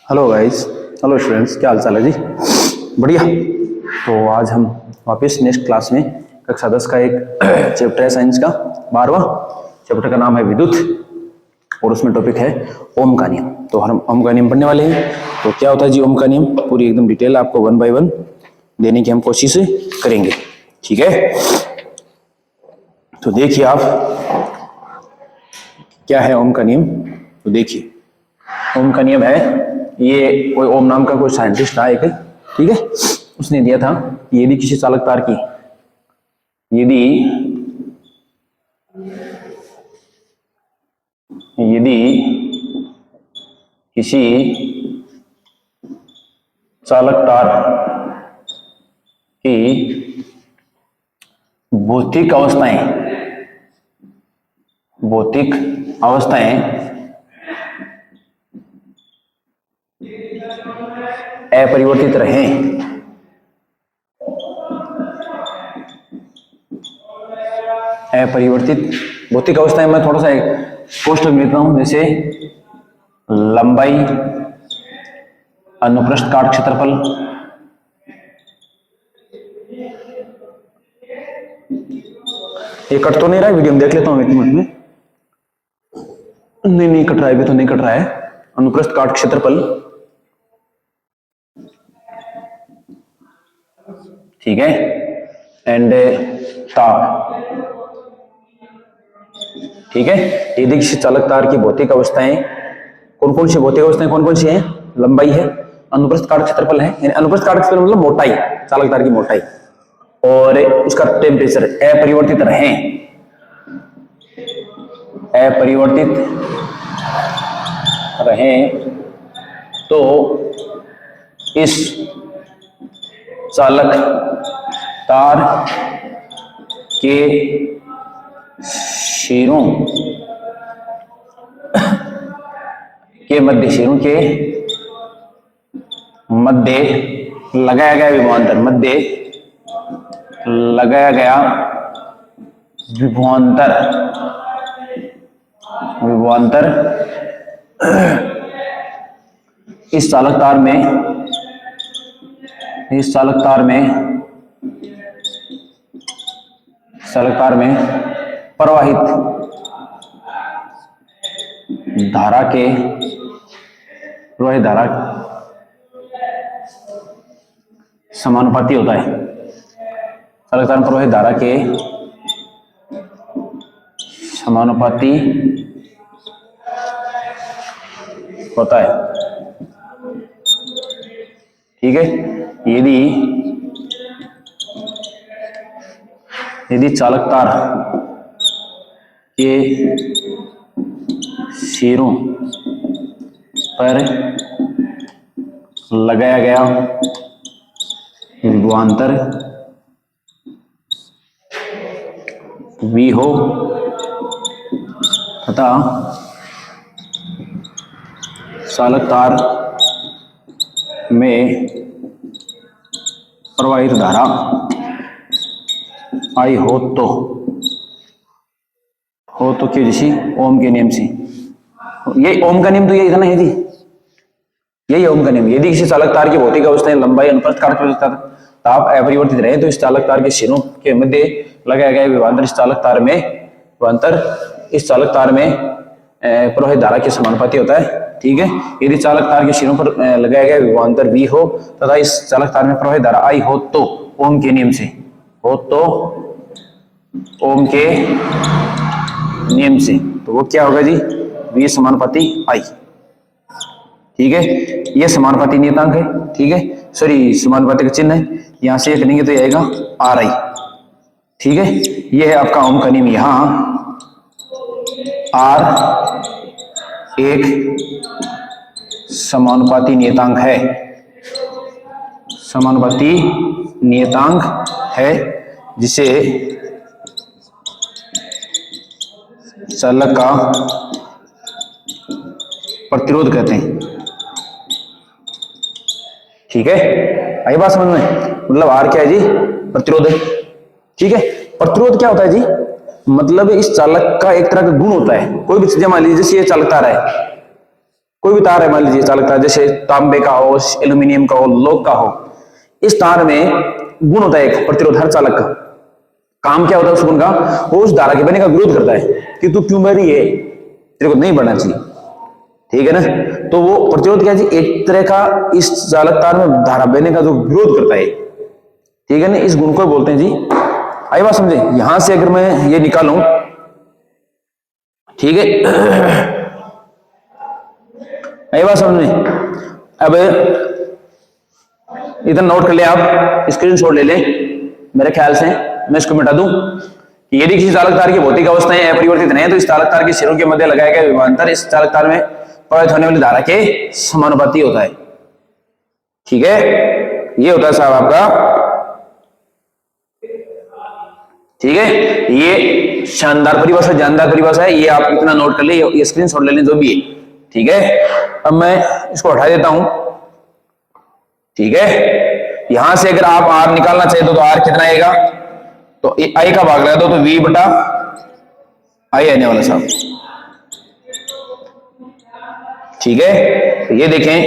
Hello guys. Hello students, क्या हाल चाल है जी? बढ़िया। तो आज हम वापस नेक्स्ट क्लास में कक्षा 10 का एक चैप्टर है साइंस का 12वां। चैप्टर का नाम है विद्युत और उसमें टॉपिक है ओम का नियम। तो हम ओम का नियम पढ़ने वाले हैं। तो क्या होता है जी ओम का नियम, पूरी एकदम डिटेल आपको 1 बाय 1 देने की हम कोशिश करेंगे। ठीक है, तो देखिए आप क्या है ओम का नियम। तो देखिए ओम का नियम है, ये कोई ओम नाम का कोई साइंटिस्ट था एक, ठीक है, उसने दिया था कि यदि किसी चालक तार की यदि यदि किसी चालक तार की भौतिक अवस्थाएं अपरिवर्तित रहें, अपरिवर्तित भौतिक अवस्थाएं मैं थोड़ा सा कोष्टक लेता हूं, जैसे लंबाई, अनुप्रस्थ काट क्षेत्रफल, ये कट तो नहीं रहा है, वीडियो में देख लेता हूं एक मिनट में। नहीं कट रहा है, अभी तो नहीं कट रहा है। अनुप्रस्थ काट क्षेत्रफल, ठीक है, एंड ताप, ठीक है। यदि किसी चालक तार की भौतिक अवस्थाएं कौन कौन सी हैं? लंबाई है, अनुप्रस्थ काट क्षेत्रफल है, यानी अनुप्रस्थ काट क्षेत्रफल मतलब मोटाई, चालक तार की मोटाई, और उसका टेम्परेचर अपरिवर्तित रहे तो इस चालक तार के शिरों के मध्य लगाया गया विभवांतर इस चालक तार में प्रवाहित धारा समानुपाती होता है। चालक तार में प्रवाहित धारा के समानुपाती होता है, ठीक है। यदि चालक तार के सिरों पर लगाया गया विभवांतर V हो तथा चालक तार में प्रवाहित धारा I हो तो क्यों जैसी ओम के नियम से, यही ओम का नियम तो यही था ना, यही ओम का नियम। यदि किसी चालक तार की भौतिक अवस्थाएं लंबाई, अनुप्रस्थ काट, ताप अपरिवर्तित रहे तो इस चालक तार के सिरों के मध्य लगाया गया विभवांतर इस चालक तार में प्रवाहित धारा के समानुपाती होता है, ठीक है। यदि चालक तार के सिरों पर लगाया गया विभवांतर V हो तथा इस चालक तार में प्रवाहित धारा I हो तो ओम के नियम से तो वो क्या होगा जी? V समानुपाती I, ठीक है। ये समानुपाती नियतांक है, ठीक है, सॉरी समानुपाती का चिन्ह है, यहां से करेंगे तो ये आएगा RI, ठीक है। ये है आपका ओम का नियम। यहां R एक समानुपाती नियतांक है जिसे चालक का प्रतिरोध कहते हैं, ठीक है। आई बात समझ में? मतलब आर क्या है जी? प्रतिरोध है, ठीक है। प्रतिरोध क्या होता है जी? मतलब इस चालक का एक तरह का गुण होता है। कोई भी चीज मान लीजिए, जैसे ये चालक तार है, कोई भी तार है, मान लीजिए चालक तार, जैसे तांबे का हो, एल्यूमिनियम का हो, लोह का हो, इस तार में गुण होता है एक प्रतिरोध हर चालक का। काम क्या होता है उस गुण का? वो उस धारा के बने का विरोध करता है कि तू क्यों बह रही है, तेरे को नहीं बढ़ना चाहिए, ठीक है ना। तो वो प्रतिरोध क्या है, एक तरह का इस चालक तार में धारा बहने का जो विरोध करता है, ठीक है ना, इस गुण को बोलते हैं जी। आई बात समझे? यहां से अगर मैं ये निकालूं, ठीक है, आई बात समझ में? अब इधर नोट कर ले, आप स्क्रीनशॉट ले लें मेरे ख्याल से, मैं इसको मिटा दूं कि यदि किसी चालक तार की भौतिक अवस्थाएं अपरिवर्तित हैं तो इस चालक तार के सिरों के मध्य लगाया गया विभवांतर इस चालक तार में प्रवाहित होने वाली धारा के समानुपाती होता है, ठीक है। ये होता है साहब आपका, ठीक है। ये शानदार परिभाषा, जानदार परिभाषा है, ये आप इतना नोट कर ले, ये स्क्रीनशॉट ले लें जो भी है, ठीक है। अब मैं इसको हटा देता हूं, ठीक है। यहां से अगर आप आर निकालना चाहे तो आर कितना आएगा, तो आई का भाग लगा दो तो वी बटा आई आने वाला साहब, ठीक है। तो ये देखें,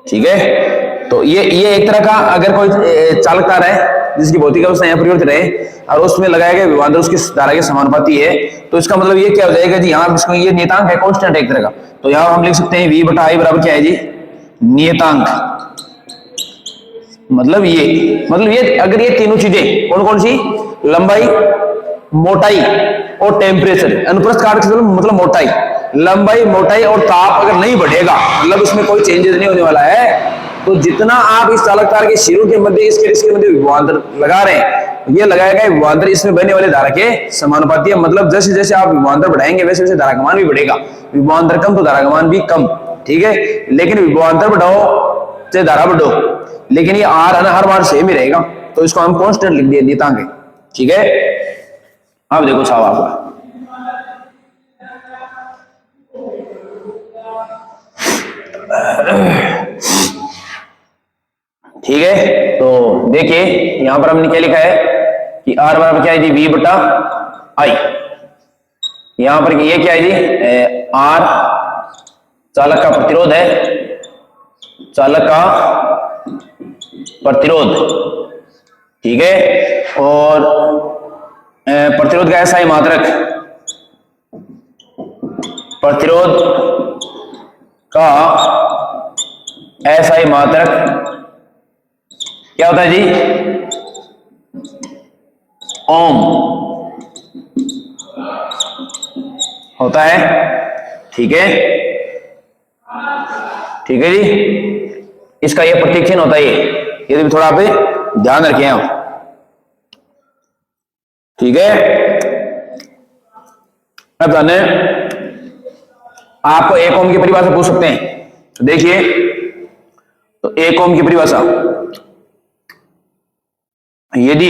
ठीक है। तो ये एक तरह का अगर कोई चालक तार है जिसकी भौतिक अवस्था अपरिवर्तित है और उसमें लगाया गया विभवांतर उसकी धारा के समानुपाती है, तो इसका मतलब ये क्या हो जाएगा जी, यहाँ इसको ये नियतांक है, कांस्टेंट है एक तरह का, तो यहाँ हम लिख सकते हैं वी बटा आई बराबर क्या है जी, नियतांक। मतलब ये अगर ये तीनों चीजें कौन कौन सी, लंबाई, मोटाई और टेम्परेचर, अनुप्रस्थ काट मतलब मोटाई, लंबाई, मोटाई और ताप अगर नहीं बढ़ेगा, मतलब इसमें कोई चेंजेस नहीं होने वाला है, तो जितना आप इस चालक तार के सिरों के मध्य इसके मध्य विभवांतर लगा रहे हैं, ये लगाया गया विभवांतर इसमें बहने वाले धारा के समानुपाती है। मतलब जैसे जैसे आप विभवांतर बढ़ाएंगे वैसे वैसे धारा का मान भी बढ़ेगा, विभवांतर कम तो धारा का मान भी कम, ठीक है। लेकिन विभवांतर बढ़ाओ चाहे धारा बढ़ो, लेकिन ये आर है ना हर बार सेम ही रहेगा, तो इसको हम कांस्टेंट लिख दिए नियतांक, ठीक है। अब देखो साहब आपका, ठीक है। तो देखिए यहां पर हमने क्या लिखा है कि आर बराबर क्या है जी, वी बटा आई। यहां पर ये क्या है जी, आर चालक का प्रतिरोध है, चालक का प्रतिरोध, ठीक है। और प्रतिरोध का ऐसा ही मात्रक, प्रतिरोध का ऐसा ही मात्रक क्या होता है जी, ओम होता है, ठीक है, ठीक है जी। इसका ये प्रतीक चिन्ह होता है, ये भी थोड़ा आप ध्यान रखें आप, ठीक है। अब जाने आपको एक ओम की परिभाषा पूछ सकते हैं, तो देखिए, तो एक ओम की परिभाषा, यदि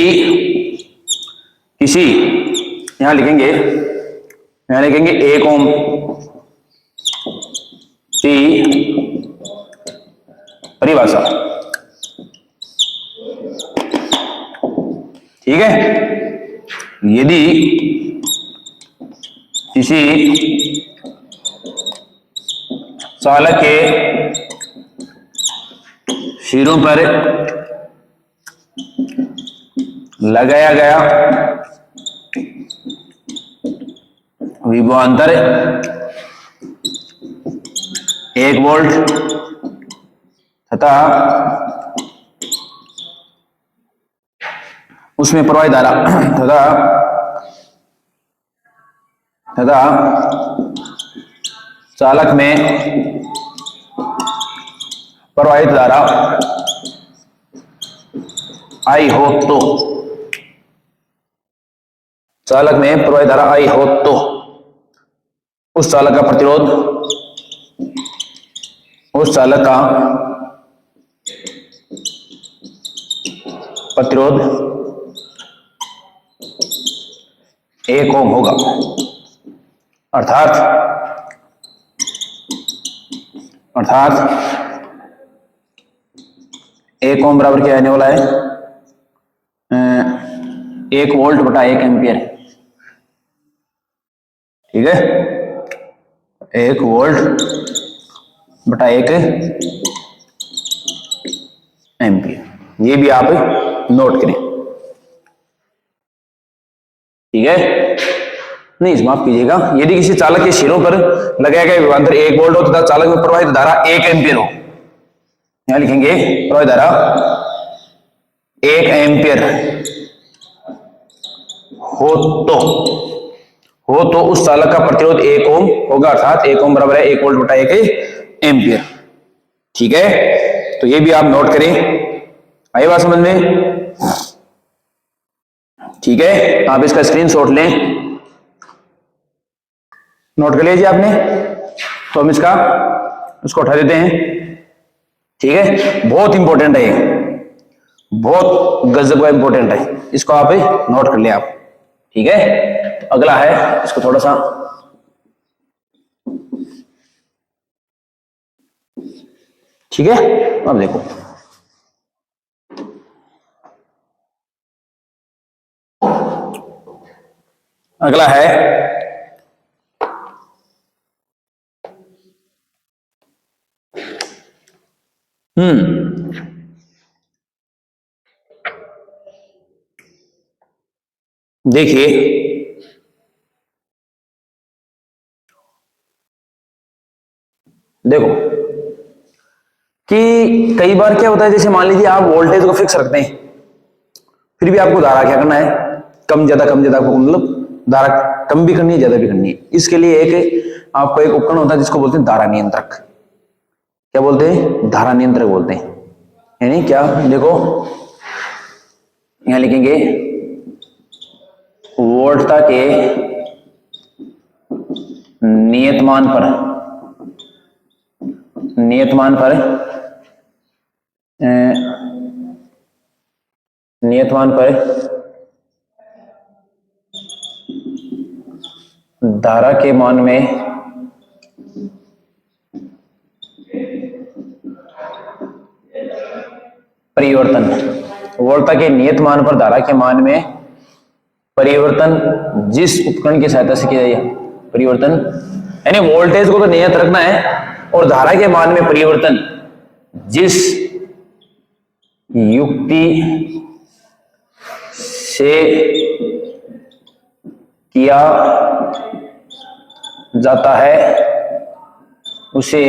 किसी, यहां लिखेंगे एक ओम की परिभाषा, ठीक है। यदि किसी चालक के सिरों पर लगाया गया विभवांतर 1 वोल्ट तथा उसमें प्रवाहित धारा तथा चालक में प्रवाहित धारा आई हो तो, चालक में प्रवाहित धारा आई हो तो उस चालक का प्रतिरोध, उस चालक का प्रतिरोध 1 ओम होगा। अर्थात 1 ओम बराबर क्या आने वाला है, 1 वोल्ट बटा 1 एम्पियर, ठीक है। 1 वोल्ट बटा 1 एम्पियर। ये भी आप नोट करें, ठीक है। नहीं, माफ कीजिएगा, यदि किसी चालक के सिरों पर लगाया गया विभवांतर 1 वोल्ट हो तथा चालक में प्रवाहित धारा 1 एम्पियर हो, यहां लिखेंगे प्रवाहित धारा 1 एम्पियर हो तो उस चालक का प्रतिरोध 1 ओम होगा, अर्थात 1 ओम बराबर है 1 वोल्ट बटा 1 एम्पियर, ठीक है। तो ये भी आप नोट करें, आई बात समझ में, ठीक है। आप इसका स्क्रीनशॉट लें, नोट कर लीजिए आपने। तो हम उसको उठा देते हैं, ठीक है। बहुत इंपॉर्टेंट है ये, बहुत गजब का इंपॉर्टेंट है, इसको आप नोट कर ले आप, ठीक है। तो अगला है, इसको थोड़ा सा, ठीक है। अब देखो, अगला है देखिए, देखो कि कई बार क्या होता है, जैसे मान लीजिए आप वोल्टेज को फिक्स रखते हैं, फिर भी आपको धारा क्या करना है, कम ज्यादा आपको, मतलब धारा कम भी करनी है ज्यादा भी करनी है। इसके लिए आपको एक उपकरण होता है जिसको बोलते हैं धारा नियंत्रक। क्या बोलते हैं? धारा नियंत्रक बोलते हैं। यानी क्या, देखो यहां लिखेंगे वोल्टता के नियतमान पर धारा के मान में परिवर्तन, वोल्टता के नियत मान पर धारा के मान में परिवर्तन जिस उपकरण की सहायता से किया जाए, परिवर्तन यानी वोल्टेज को तो नियत रखना है और धारा के मान में परिवर्तन जिस युक्ति से किया जाता है उसे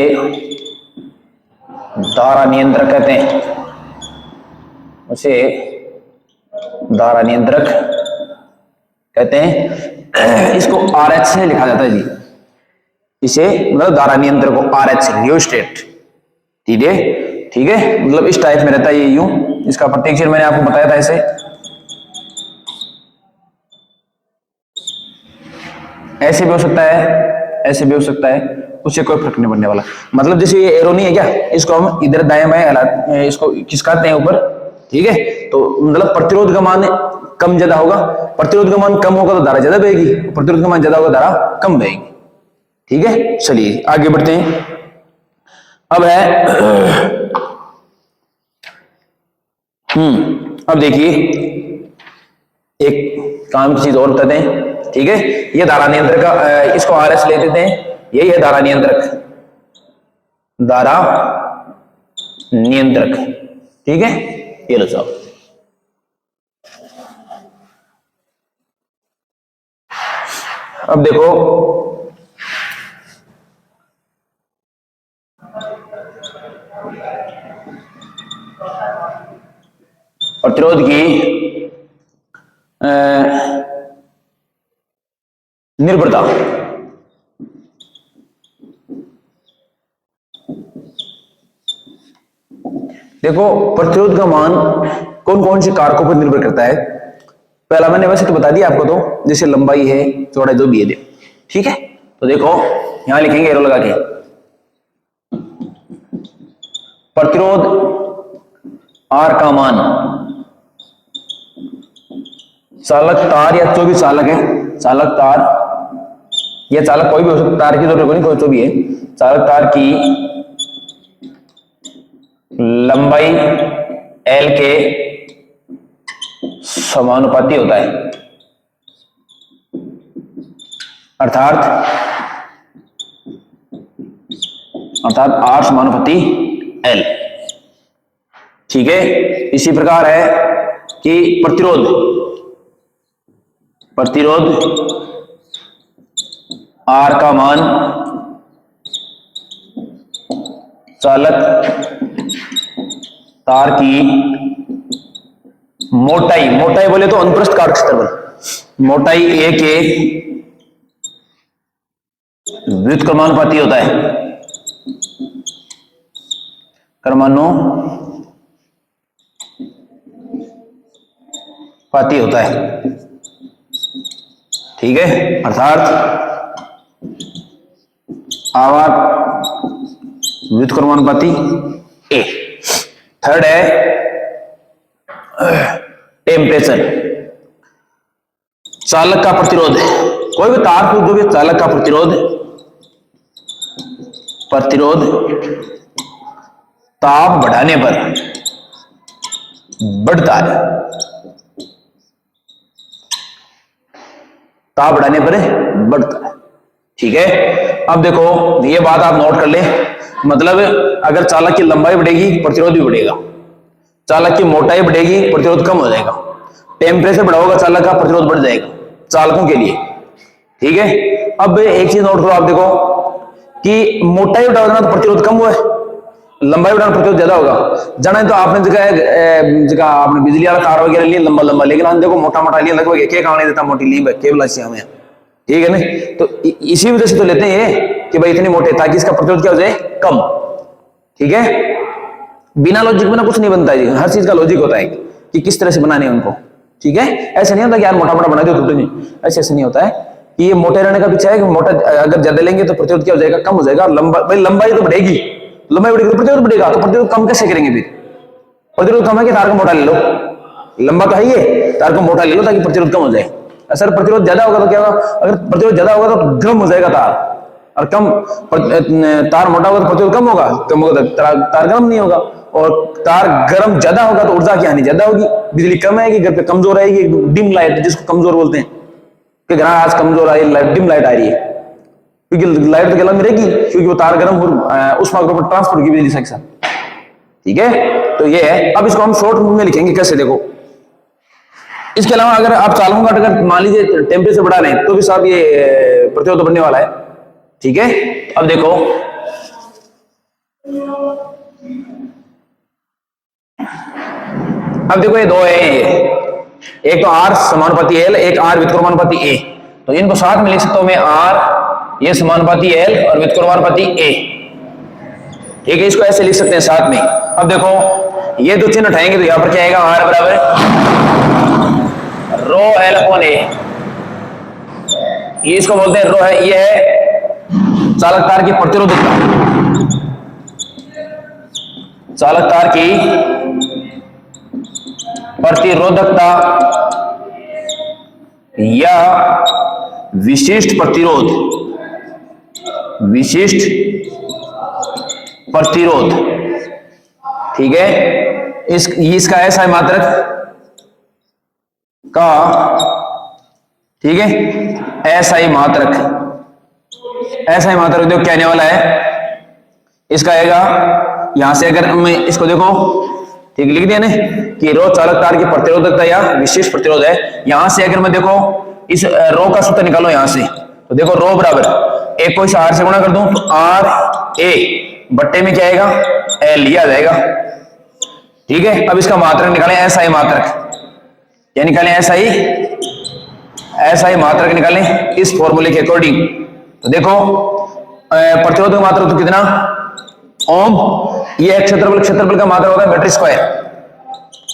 धारा नियंत्रक कहते हैं, उसे धारा नियंत्रक कहते हैं। इसको RH से लिखा जाता है जी, इसे मतलब धारा नियंत्रक को RH रियोस्टेट, ठीक है, ठीक है। मतलब इस टाइप में रहता है ये यूं, इसका प्रत्येक चिन्ह मैंने आपको बताया था, ऐसे भी हो सकता है, ऐसे भी हो सकता है, उससे कोई फर्क नहीं पड़ने वाला। मतलब जैसे ये एरो नहीं है क्या, इसको हम इधर दाएं बाएं इसको खिसकाते हैं ऊपर, ठीक है। तो मतलब प्रतिरोध का मान कम ज्यादा होगा, प्रतिरोध का मान कम होगा तो धारा ज्यादा बहेगी, प्रतिरोध का मान ज्यादा होगा धारा कम बहेगी, ठीक है। चलिए आगे बढ़ते हैं। अब है अब देखिए एक काम की चीज और बताते हैं, ठीक है। ये धारा नियंत्रक का, इसको RS ले देते हैं, यही है धारा नियंत्रक, धारा नियंत्रक, ठीक है। ये लो साहब, अब देखो प्रतिरोध की निर्भरता, देखो प्रतिरोध का मान कौन कौन से कारकों पर निर्भर करता है। पहला मैंने वैसे तो बता दिया आपको, तो जैसे लंबाई है, चौड़ाई, जो भी है, ठीक है। तो देखो यहां लिखेंगे एरो लगा के, प्रतिरोध R का मान चालक तार या जो भी चालक है, चालक तार या चालक कोई भी हो सकता, तार की जरूरत नहीं, कोई जो भी है, चालक तार की लंबाई L के समानुपाती होता है, अर्थात अर्थात R समानुपाती L। ठीक है, इसी प्रकार है कि प्रतिरोध R का मान चालक तार की मोटाई बोले तो अनुप्रस्थ काट क्षेत्रफल, मोटाई A के व्युत्क्रमानुपाती होता है, क्रमानुपाती होता है। ठीक है, अर्थात आवाज व्युत्क्रमानुपाती A। थर्ड है टेम्परेचर, चालक का प्रतिरोध, कोई भी तार को जो भी चालक का प्रतिरोध ताप बढ़ाने पर बढ़ता है, ताप बढ़ाने पर बढ़ता है। ठीक है, अब देखो ये बात आप नोट कर ले, मतलब अगर चालक की लंबाई बढ़ेगी प्रतिरोध भी बढ़ेगा, चालक की मोटाई बढ़ेगी प्रतिरोध कम हो जाएगा, टेम्परेचर बढ़ा होगा चालक का प्रतिरोध बढ़ जाएगा चालकों के लिए। ठीक है, अब एक चीज नोट करो, आप देखो कि मोटाई बढ़ाना तो प्रतिरोध कम हुआ है, लंबाई बढ़ाना प्रतिरोध ज्यादा होगा। जाना तो आपने जगह आपने बिजली वाला तार वगैरह लिए लंबा, लेकिन हम देखो मोटा लिया, लगभग एक आने देता मोटी ली केबल अच्छी हमें। ठीक है ना, तो इसी वजह से तो लेते हैं कि भाई इतने मोटे, ताकि इसका प्रतिरोध क्या हो जाए, कम। ठीक है, बिना लॉजिक में ना कुछ नहीं बनता है, हर चीज का लॉजिक होता है कि किस तरह से बनाने हैं उनको। ठीक है, ऐसा नहीं होता कि यार मोटा बना दो तो नहीं, ऐसे नहीं होता है कि ये मोटे रहने का पीछे है कि मोटा अगर ज्यादा लेंगे तो प्रतिरोध क्या हो जाएगा, कम हो जाएगा। लंबाई तो बढ़ेगी, लंबाई बढ़ेगी तो प्रतिरोध बढ़ेगा, तो प्रतिरोध कम कैसे करेंगे फिर? प्रतिरोध कम है कि तार को मोटा ले लो, लंबा तो है ये, तार को मोटा ले लो ताकि प्रतिरोध कम हो जाए। सर प्रतिरोध ज्यादा होगा तो क्या होगा, अगर प्रतिरोध ज्यादा होगा तो गर्म हो जाएगा तार, और तार मोटा होगा तो प्रतिरोध कम होगा तो तार गर्म नहीं होगा, और तार गर्म ज्यादा होगा तो ऊर्जा की हानि ज्यादा होगी, बिजली कम आएगी, घर पे कमजोर आएगी, डिम लाइट जिसको कमजोर बोलते हैं कि घर आज कमजोर आई, डिम लाइट आ रही है, क्योंकि लाइट तो गला में रहेगी, क्योंकि वो तार गर्म उस मार्ग पर ट्रांसफर की बिजली सेक्शन। ठीक है, तो ये है। अब इसको हम शॉर्ट में लिखेंगे कैसे, देखो इसके अलावा अगर आप चालकों का अगर मान लीजिए टेम्परेचर बढ़ा रहे हैं तो भी साहब ये प्रतिरोध बढ़ने वाला है। ठीक है, अब देखो ये दो है, एक तो R समानुपाती L, एक R व्युत्क्रमानुपाती A, तो इनको साथ में लिख सकता हूं मैं, R ये समानुपाती L और व्युत्क्रमानुपाती A। ठीक है, इसको ऐसे लिख सकते हैं साथ में। अब देखो ये दो चिन्ह उठाएंगे तो यहां पर क्या आएगा, R बराबर रो L अपॉन A, ये इसको बोलते हैं रो है, ये है चालक तार की प्रतिरोधकता, चालक तार की प्रतिरोधकता या विशिष्ट प्रतिरोध। ठीक है, इसका ऐसा मात्रक का, ठीक है, SI मात्रक जो कहने वाला है इसका आएगा यहां से, अगर मैं इसको देखो ठीक लिख दिया ना कि रो चालक तार की प्रतिरोधकता या विशिष्ट प्रतिरोध है। यहां से अगर मैं देखो इस रो का सूत्र निकालो यहां से, तो देखो रो बराबर एक को इस R से गुणा कर दूं तो R A बट्टे में क्या आएगा, L आ जाएगा। ठीक है, अब इसका मात्रक निकालें, SI मात्रक, क्या निकालें, SI मात्रक निकालें इस फॉर्मूले के अकॉर्डिंग। तो देखो प्रतिरोध का मात्रक तो कितना, ओम, ये क्षेत्रफल का मात्रक होता है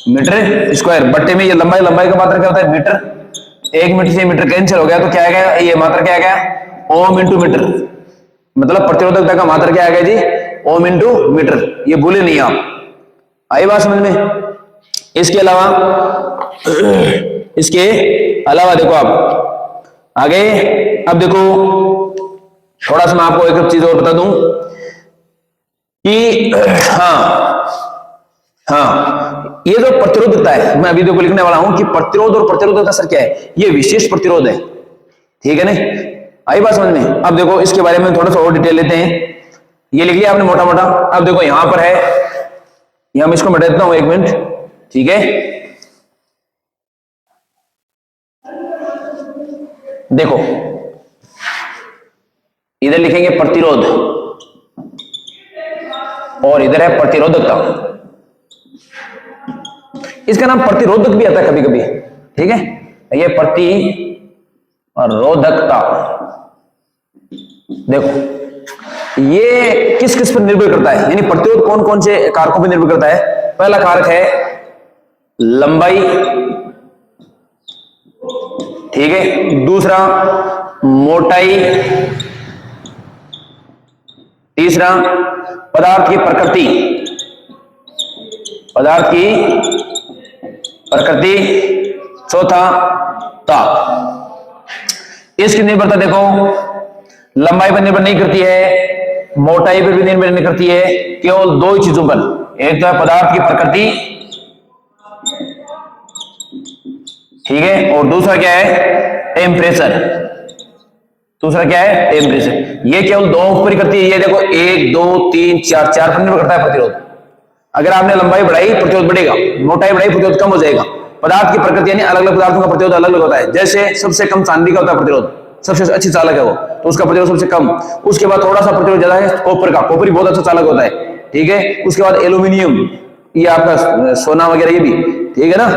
मीटर स्क्वायर बट्टे में ये लंबाई का मात्रक क्या होता है, मीटर। 1 मीटर से मीटर कैंसिल हो गया तो क्या आ गया, ये मात्रक क्या आ गया, ओम इंटू मीटर, मतलब प्रतिरोधकता का मात्रक क्या आ गया जी, ओम इंटू मीटर। ये भूले नहीं आप, आई बात समझ में। इसके अलावा देखो आप आगे, अब देखो थोड़ा सा मैं आपको एक चीज और बता दूं कि हाँ ये जो प्रतिरोधकता है, मैं अभी देखो लिखने वाला हूं कि प्रतिरोध और प्रतिरोधकता सर क्या है, ये विशेष प्रतिरोध है। ठीक है ना, आई बात समझ में। अब देखो इसके बारे में थोड़ा सा और डिटेल लेते हैं। ये लिख लिया आपने मोटा मोटा। अब देखो यहां पर है, यहां मैं इसको मिटा देता हूं 1 मिनट, ठीक है। देखो इधर लिखेंगे प्रतिरोध और इधर है प्रतिरोधकता। इसका नाम प्रतिरोधक भी आता है कभी कभी, ठीक है। ये प्रतिरोधकता, देखो ये किस किस पर निर्भर करता है, यानी प्रतिरोध कौन कौन से कारकों पर निर्भर करता है। पहला कारक है लंबाई, ठीक है। दूसरा मोटाई, तीसरा पदार्थ की प्रकृति, पदार्थ की प्रकृति, चौथा ताप। इसकी निर्भरता देखो लंबाई पर निर्भर नहीं करती है, मोटाई पर भी निर्भर नहीं करती है, केवल 2 ही चीजों पर। एक तो है पदार्थ की प्रकृति, ठीक है, और दूसरा क्या है टेम्परेचर। दूसरा क्या है टेम्परेचर। ये केवल 2 पर ही करती है। ये देखो 1 2 3 4 4 पर निर्भर करता है प्रतिरोध। अगर आपने लंबाई बढ़ाई प्रतिरोध बढ़ेगा, मोटाई बढ़ाई प्रतिरोध कम हो जाएगा। पदार्थ की प्रकृति यानी अलग अलग पदार्थों का प्रतिरोध अलग अलग होता है। जैसे सबसे कम चांदी का होता है प्रतिरोध, सबसे अच्छी चालक है वो, तो उसका प्रतिरोध सबसे कम। उसके बाद थोड़ा सा प्रतिरोध ज्यादा है कॉपर का, कॉपर बहुत अच्छा चालक होता है, ठीक है। उसके बाद एल्यूमिनियम, ये आपका सोना वगैरह ये भी, ठीक है ना।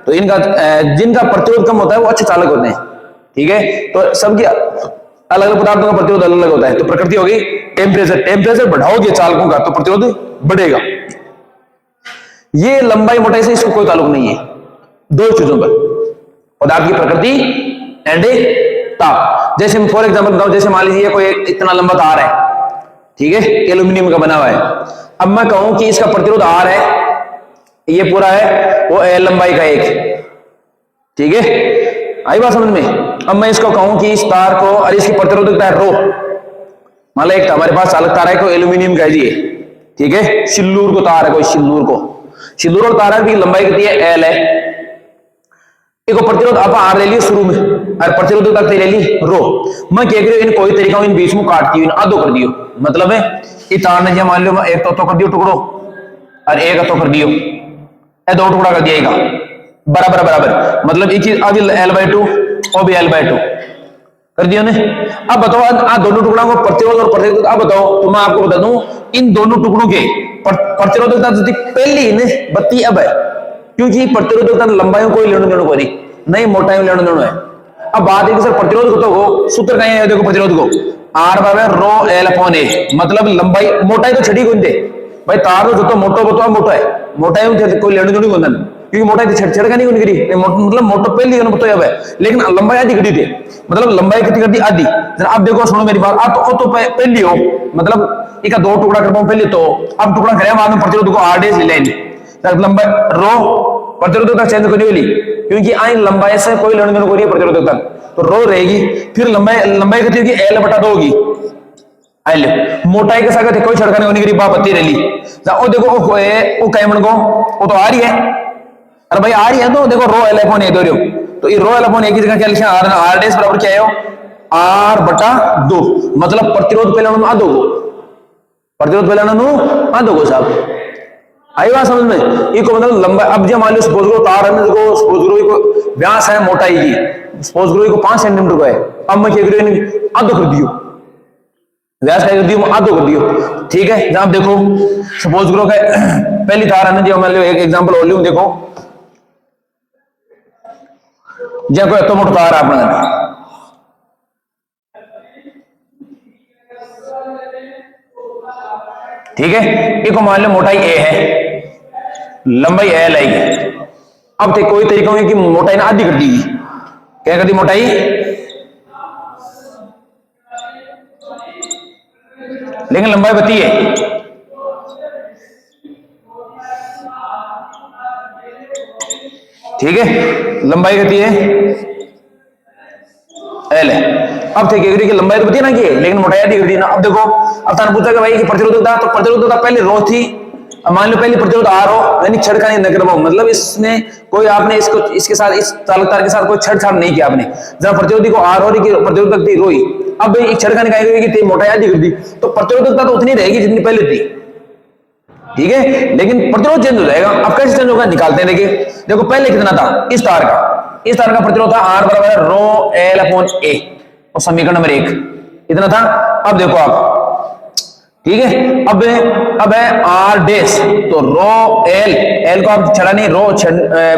तो इनका जिनका प्रतिरोध कम होता है वो अच्छे चालक होते हैं, ठीक है। तो सबकी अलग अलग पदार्थों का प्रतिरोध अलग अलग होता है। तो प्रकृति होगी टेम्परेचर, टेम्परेचर बढ़ाओगे चालकों का तो प्रतिरोध बढ़ेगा। ये लंबाई मोटाई से इसको कोई ताल्लुक नहीं है, 2 चीजों पर, पदार्थ की प्रकृति एंड ताप। जैसे फॉर एग्जाम्पल बताऊं, जैसे मान लीजिए कोई इतना लंबा तार है, ठीक है, एल्यूमिनियम का बना हुआ है। अब मैं कहूं कि इसका प्रतिरोध R है, ये पूरा है, वो L लंबाई का 1, ठीक है, आई बात समझ में। अब मैं इसको कहूं कि इस तार को और इसकी प्रतिरोधकता है ρ। मान लो एक हमारे पास चालक तार है, कोई एल्यूमिनियम का है जी, ठीक है, सिल्लूर को तार है, कोई सिल्लूर को, सिल्लूर और तार की लंबाई कितनी है L है। देखो प्रतिरोध आप R ले लियो शुरू में और प्रतिरोधकता ले ली ρ। मैं कह रही हूं इन कोई तरीका इन बीच में काट दियो, इन आधो कर दियो। मतलब है ये तार ने मान लो एक तो कर दियो टुकड़ो और एक तो कर दियो, 2 टुकड़ा कर दिया बराबर बराबर, मतलब एक आगे L/2 और भी L/2 कर दिया ने। अब बताओ आ दोनों टुकड़ों को प्रतिरोध और प्रतिरोधकता, अब बताओ तो मैं आपको बता दूं इन दोनों टुकड़ों के प्रतिरोधकता पहली ने बत्ती अब है, क्योंकि प्रतिरोधकता लंबाई कोई लेनो देनो कोई नहीं, मोटाई में लेनो देनो है। अब बात है कि सर प्रतिरोध को तो सूत्र कहीं है, देखो प्रतिरोध को R बराबर ρ/L/A, मतलब लंबाई मोटाई तो छड़ी कोई दे भाई, तार जो तो मोटा है, मोटाई में कोई लेनो देनो कोई नहीं, क्योंकि मोटाई तो छेड़का नहीं करी, मतलब मोटो पहली जन बताया है, लेकिन लंबाई आधी घटी थी, मतलब लंबाई कितनी करती आधी। अब देखो सुनो मेरी बात, अब तो पहली हो, मतलब एक 2 टुकड़ा कर पाऊं पहले, तो अब टुकड़ा करे बाद में प्रतिरोध को R ले लेंगे, लंबाई ρ प्रतिरोधकता चेंज करनी होगी, क्योंकि आई लंबाई से कोई लेने देने को नहीं है प्रतिरोधकता, तो ρ रहेगी। फिर लंबाई कितनी होगी L/2 होगी, L। मोटाई के साथ कोई छड़का नहीं होनी, बात बत्ती रही। ओ देखो वो कैमन को वो तो आ रही है, अरे भाई आ रही है, तो देखो ρ/L/A दो, तो ये ρ/A की जगह क्या लिखा R बराबर क्या है R/2, मतलब प्रतिरोध पहले आधो को, प्रतिरोध पहले आधो को साहब, आई बात समझ में। ये को मतलब लंबा, अब जब मान लो सपोज करो तार है, देखो सपोज करो को व्यास है मोटाई की, सपोज करो को 5 सेंटीमीटर का है, अब मैं क्या करूं आधो कर दियो, व्यास क्या कर दियो आधो कर दियो, ठीक है। जब देखो सपोज करो पहली तार है ना, जो मान लो एक एग्जांपल और लूं, देखो जब कोई तो मोटा तार है अपना, ठीक है, एक मान लो मोटाई A है, लंबाई L है। अब थे कोई तरीका होगा कि मोटाई ना आधी कर दी, क्या कर दी मोटाई, लेकिन लंबाई बती है, ठीक है, लंबाई कितनी है L है। अब थे कि लंबाई तो बती ना की, लेकिन मोटाई आधी कर दी ना। अब देखो अब ताने पूछा कि भाई कि प्रतिरोधकता, तो प्रतिरोधकता पहले ρ थी, अब मान लो पहले प्रतिरोध R हो, यानी छड़का नहीं न करवाओ, मतलब इसने कोई आपने इसके साथ इस चालक तार के साथ कोई छेड़छाड़ नहीं किया आपने। जब प्रतिरोधी को R हो रही, प्रतिरोधक थी ρ, अब एक छड़ का निकाय की मोटाई आधी कर दी, तो प्रतिरोधकता तो उतनी रहेगी जितनी पहले थी, ठीक है, लेकिन प्रतिरोध चेंज हो जाएगा। अब कैसे चेंज होगा निकालते हैं। देखिए देखो पहले कितना था, इस तार का प्रतिरोध था आर बराबर रो एल अपॉन ए, और समीकरण नंबर 1 इतना था। अब देखो आप, ठीक है, अब है आर डैश, तो रो एल को आप छड़ा नहीं, रो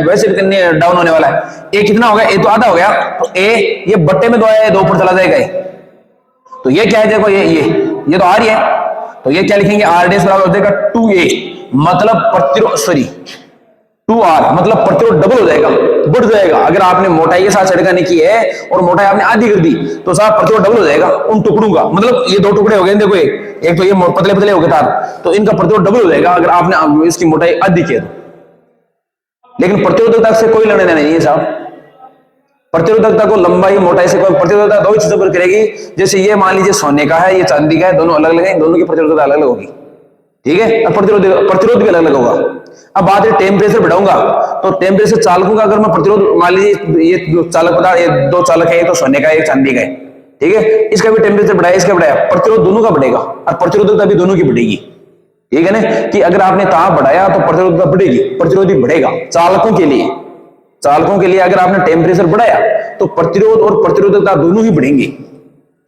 वैसे कितने डाउन होने वाला है, ए कितना हो गया, ए तो आधा हो गया, तो ए ये बट्टे में 2 आया, 2 ऊपर चला जाएगा, तो ये क्या है, देखो ये तो आ रही है, तो ये क्या लिखेंगे, आर डैश बराबर हो जाएगा 2a, मतलब प्रतिरोध, सॉरी 2r, मतलब प्रतिरोध डबल हो जाएगा, बढ़ जाएगा। अगर आपने मोटाई के साथ छिड़काने की है और मोटाई आपने आधी कर दी, तो साहब प्रतिरोध डबल हो जाएगा उन टुकड़ों का, मतलब ये 2 टुकड़े हो गए, देखो एक तो ये पतले पतले हो गए तार, तो इनका प्रतिरोध डबल हो जाएगा अगर आपने इसकी मोटाई आधी की है। लेकिन प्रतिरोधकता से कोई लेना देना नहीं है साहब, प्रतिरोधकता को लंबाई मोटाई से कोई, प्रतिरोधकता 2 चीजों पर करेगी। जैसे ये मान लीजिए सोने का है, ये चांदी का है, दोनों अलग अलग है, दोनों की प्रतिरोधकता अलग अलग होगी, ठीक है, और प्रतिरोध भी अलग अलग होगा। अब बात है टेम्परेचर बढ़ाऊंगा, तो टेम्परेचर चालकों का अगर मैं प्रतिरोध, मान लीजिए ये जो चालक पदार्थ, ये 2 चालक है, ये तो सोने का है, एक चांदी का है, ठीक है, इसका भी टेम्परेचर बढ़ाया, इसका बढ़ाया, प्रतिरोध दोनों का बढ़ेगा और प्रतिरोधकता भी दोनों की बढ़ेगी, ठीक है ना, कि अगर आपने ताप बढ़ाया तो प्रतिरोधकता बढ़ेगी, प्रतिरोध भी बढ़ेगा। चालकों के लिए अगर आपने टेम्परेचर बढ़ाया तो प्रतिरोध और प्रतिरोधकता दोनों ही बढ़ेंगे,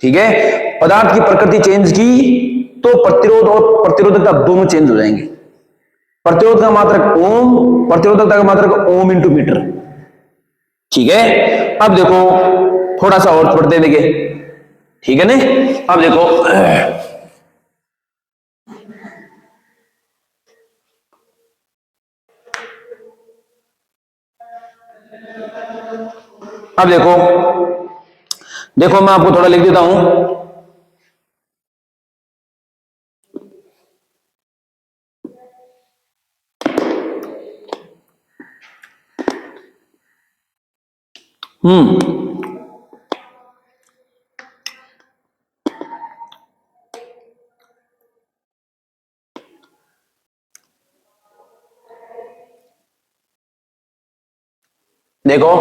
ठीक है। पदार्थ की प्रकृति चेंज की तो प्रतिरोध और प्रतिरोधकता दोनों चेंज हो जाएंगे। प्रतिरोध का मात्रक ओम, प्रतिरोधकता का मात्रक ओम इंटू मीटर, ठीक है। अब देखो थोड़ा सा और पढ़ते देखिए, ठीक है ना। अब देखो देखो मैं आपको थोड़ा लिख देता हूं। देखो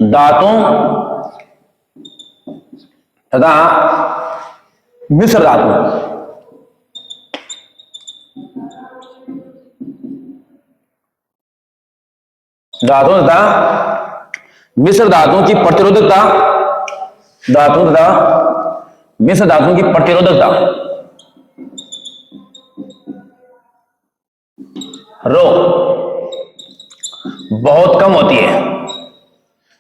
धातु तथा मिश्र धातु, धातु तथा मिश्र धातुओं की प्रतिरोधकता, धातु तथा मिश्र धातुओं की प्रतिरोधकता रो बहुत कम होती है।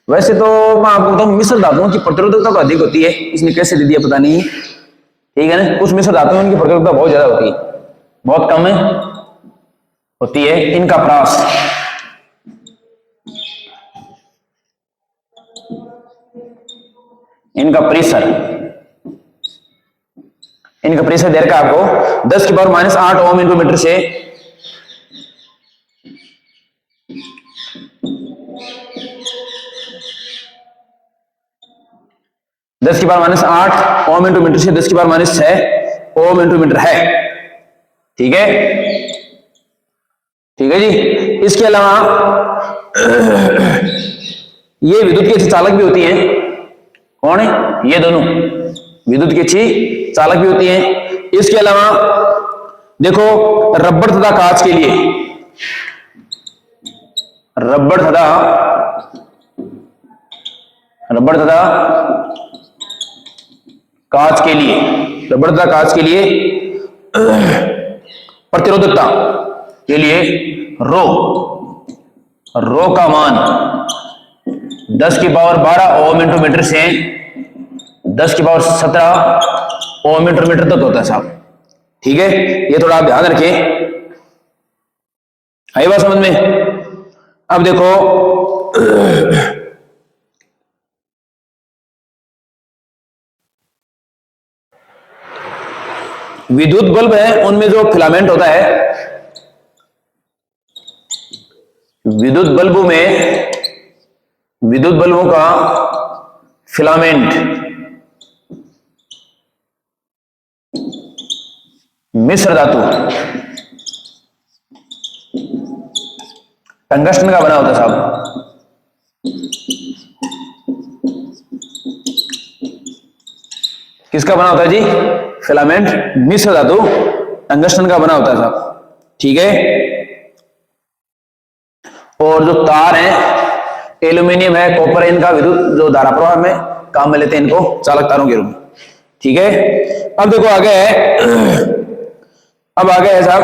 वैसे तो मैं आपको बताऊं मिश्र धातुओं की प्रतिरोधकता तो अधिक होती है, इसने कैसे दे दिया पता नहीं, ठीक है ना। कुछ मिश्र धातुओं में उनकी प्रतिरोधकता बहुत ज्यादा होती है, बहुत कम है होती है। इनका प्रास, इनका प्रेशर, इनका प्रेशर दे रखा आपको 10 की पावर -8 ओम इंटू मीटर से 10 की पावर -8 ओम इंटू मीटर से 10 की पावर -6 ओम इंटू मीटर है, ठीक है, ठीक है जी। इसके अलावा ये विद्युत की अच्छी चालक भी होती हैं। कौन है? ये दोनों विद्युत की अच्छी चालक भी होती हैं। इसके अलावा देखो रबड़ तथा कांच के लिए, रबड़ तथा कांच के लिए, रबड़ तथा कांच के लिए प्रतिरोधकता के लिए रो का मान 10 की पावर 12 ओम इंटू मीटर से 10 की पावर 17 ओम इंटू मीटर तक होता है साहब, ठीक है। ये थोड़ा आप ध्यान रखें, आई बात समझ में। अब देखो विद्युत बल्ब है, उनमें जो फिलामेंट होता है, विद्युत बल्बों का फिलामेंट मिश्र धातु टंगस्टन का बना होता है साहब, किसका बना होता है जी? फिलामेंट मिश्र धातु टंगस्टन का बना होता है साहब, ठीक है। और जो तार है एल्यूमिनियम है, कॉपर है, इनका विद्युत जो धारा प्रवाह में काम में लेते हैं इनको चालक तारों के रूप में, ठीक है। अब देखो आगे है, अब आगे है साहब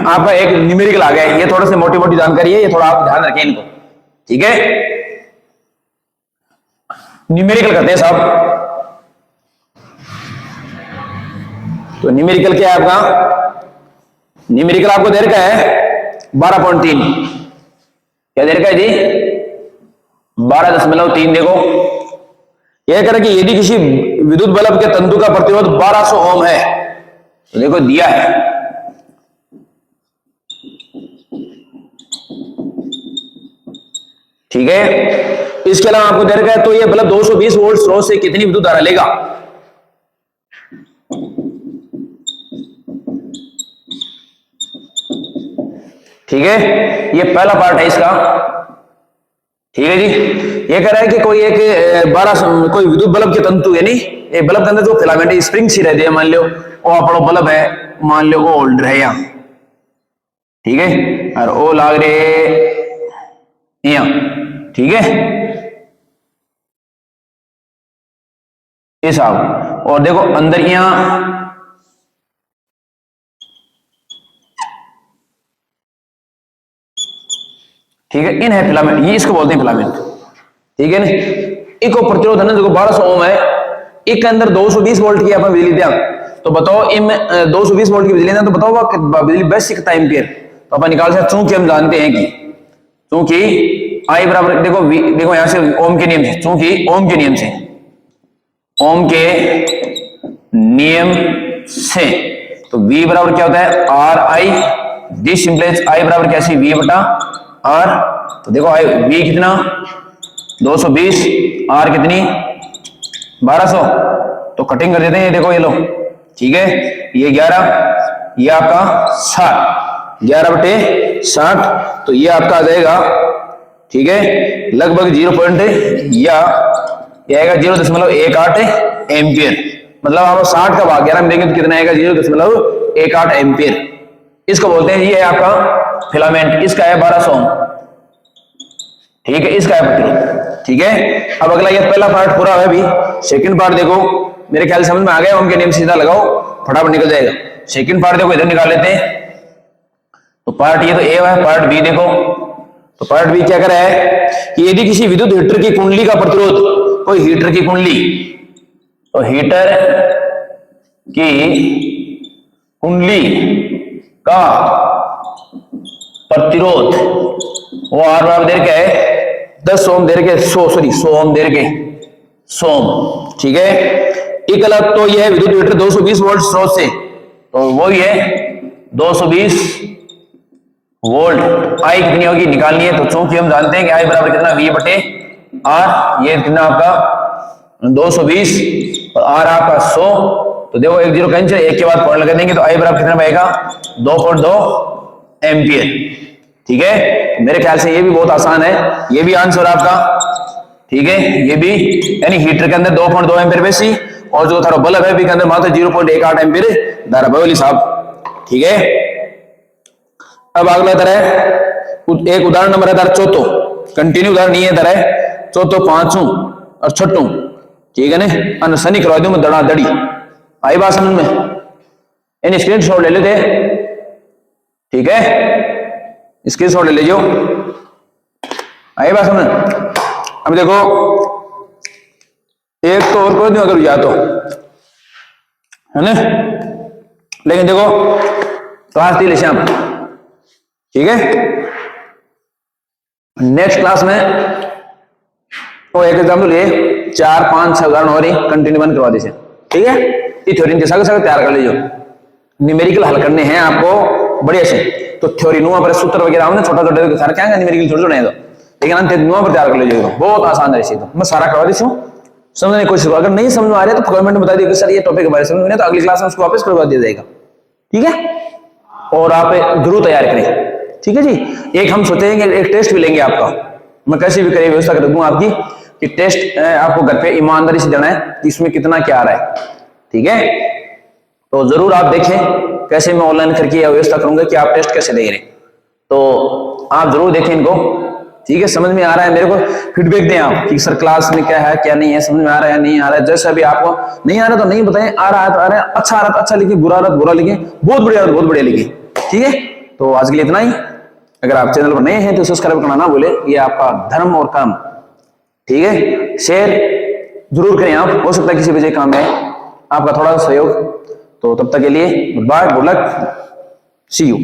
आपका एक न्यूमेरिकल आ गया है। ये थोड़ा सी मोटी मोटी जानकारी है, ये थोड़ा आप ध्यान रखें इनको, ठीक है। न्यूमेरिकल करते हैं साहब। तो न्यूमेरिकल क्या है आपका? न्यूमेरिकल आपको दे रखा है 12.3, क्या दे रखा है जी? 12.3। देखो यह कह रहा है कि यदि किसी विद्युत बल्ब के तंतु का प्रतिरोध 1200 ओम है, तो देखो दिया है, ठीक है। इसके अलावा आपको दे रखा है तो यह बल्ब 220 वोल्ट स्रोत से कितनी विद्युत धारा लेगा? ठीक है, ये पहला पार्ट है इसका, ठीक है जी। ये कह रहा है कि कोई एक 12 कोई विद्युत बल्ब के तंतु यानी एक बल्ब के अंदर जो फिलामेंट स्प्रिंग सी रहती है, मान लो वो अपना बल्ब है, मान लो वो होल्डर है यहाँ, ठीक है, और वो लाग रहे यहाँ, ठीक है, ये साहब। और देखो अंदर यहाँ ठीक है, इन है फिलामेंट, ये इसको बोलते हैं फिलामेंट, ठीक है ना। इको प्रतिरोध है ना देखो 1200 ओम है, एक के अंदर 220 वोल्ट की अपन बिजली दिया, तो बताओ इन 220 वोल्ट की बिजली ना, तो बताओ वो बिजली बस कितना एम्पियर, तो अपन निकाल सकते। चूंकि हम जानते हैं कि चूंकि आई बराबर देखो देखो यहां से ओम के नियम से, चूंकि ओम के नियम से, ओम के नियम से, तो V बराबर क्या होता है? आर आई, दिस इंप्लाइज आई बराबर कैसे? V बटा आर। तो देखो आई V कितना 220, आर कितनी 1200, तो कटिंग कर देते हैं, देखो ये लो, ठीक है, ये 11, ये आपका 60, 11 बटे 60, तो ये आपका आ जाएगा, ठीक है, लगभग 0 या ये आएगा 0.18 एम्पियर। मतलब आप 60 का भाग 11 में देंगे तो कितना आएगा? 0.18 एम्पियर। इसको बोलते हैं, ये है आपका फिलामेंट, इसका है 1200 ओम, ठीक है, इसका है प्रतिरोध, ठीक है। अब अगला ये पहला पार्ट पूरा है अभी, सेकंड पार्ट देखो, मेरे ख्याल समझ में आ गया, ओम के नियम सीधा लगाओ फटाफट निकल जाएगा। सेकंड पार्ट देखो इधर निकाल लेते हैं, तो पार्ट ये तो ए है, पार्ट बी देखो, तो पार्ट बी क्या कर रहा है कि यदि किसी विद्युत हीटर की कुंडली का प्रतिरोध, कोई हीटर की कुंडली, तो हीटर की कुंडली का प्रतिरोध वो आर बराबर दे रखा है 10 ओम दे रखे, 100 ओम दे रखे, 100 ओम, ठीक है। एक अलग तो यह है विद्युत हीटर 220 वोल्ट स्रोत से, तो वो ही है 220 वोल्ट। आई कितनी होगी निकालनी है, तो चूंकि हम जानते हैं कि आई बराबर कितना V बटे आर, ये कितना आपका 220 और आर आपका 100, तो देखो एक जीरो कैंसिल, एक के बाद पॉइंट लगा देंगे, तो आई बराबर कितना बनेगा 2.2 एम्पियर, ठीक है। मेरे ख्याल से ये भी बहुत आसान है, ये भी आंसर आपका, ठीक है, ये भी, यानी हीटर के अंदर 2.2 एम्पियर बेसी, और जो था बल्ब है भी के अंदर मात्र 0.18 एम्पियर धारा बहली साहब, ठीक है। अब अगला तरह एक उदाहरण नंबर है चौथो, कंटिन्यू उदाहरण नहीं है तरह चौथो, पांचों और छठों, ठीक है ना, शनि करवा दूं मैं दड़ा दड़ी, आई बात समझ में, यानी स्क्रीन शॉट ले लेते, ठीक है, स्क्रीन शॉट ले लीजिए, आई बात समझ। अब देखो एक तो और कोई नहीं अगर या तो है ना, लेकिन देखो क्लास 3 श्याम, ठीक है, नेक्स्ट क्लास में वो एक एग्जाम्पल ये 4, 5, 6 उदाहरण हो रही कंटिन्यू बन करवा दीजिए, ठीक है। ये थ्योरी जैसा तैयार कर लीजिए, न्यूमेरिकल हल करने हैं आपको बढ़िया से, तो थ्योरी नुआ पर सूत्र वगैरह हमने छोटा छोटा सारा क्या न्यूमेरिकल छोटे छोटे हैं, तो लेकिन अंत नुआ पर तैयार कर लीजिएगा, बहुत आसान है। तो मैं सारा करवा दी हूँ, समझने की कोशिश करो, अगर नहीं समझ में आ रहा है तो कमेंट में बता दीजिए सर ये टॉपिक के बारे में समझ में नहीं, तो अगली क्लास में उसको वापस करवा दिया जाएगा, ठीक है। और आप जरूर तैयार करें, ठीक है जी। एक हम सोचेंगे एक टेस्ट भी लेंगे आपका, मैं कैसे भी करिए व्यवस्था कर दूंगा आपकी कि टेस्ट आपको घर पे ईमानदारी से देना है कि इसमें कितना क्या आ रहा है, ठीक है, तो जरूर आप देखें कैसे मैं ऑनलाइन करके व्यवस्था करूंगा कि आप टेस्ट कैसे दे रहे, तो आप जरूर देखें इनको, ठीक है। समझ में आ रहा है मेरे को फीडबैक दें आप कि सर क्लास में क्या है क्या नहीं है, समझ में आ रहा है नहीं आ रहा है। जैसा भी आपको नहीं आ रहा तो नहीं बताएं, आ रहा है तो आ रहा है, अच्छा आ रहा तो अच्छा लिखिए, बुरा आ रहा तो बुरा लिखिए, बहुत बढ़िया बहुत बढ़िया लिखिए, ठीक है। तो आज के लिए इतना ही। अगर आप चैनल पर नए हैं तो सब्सक्राइब करना ना भूले, ये आपका धर्म और काम, ठीक है। शेयर जरूर करें आप, हो सकता है किसी वजह काम में आपका थोड़ा सा सहयोग। तो तब तक के लिए good bye, good luck, see you.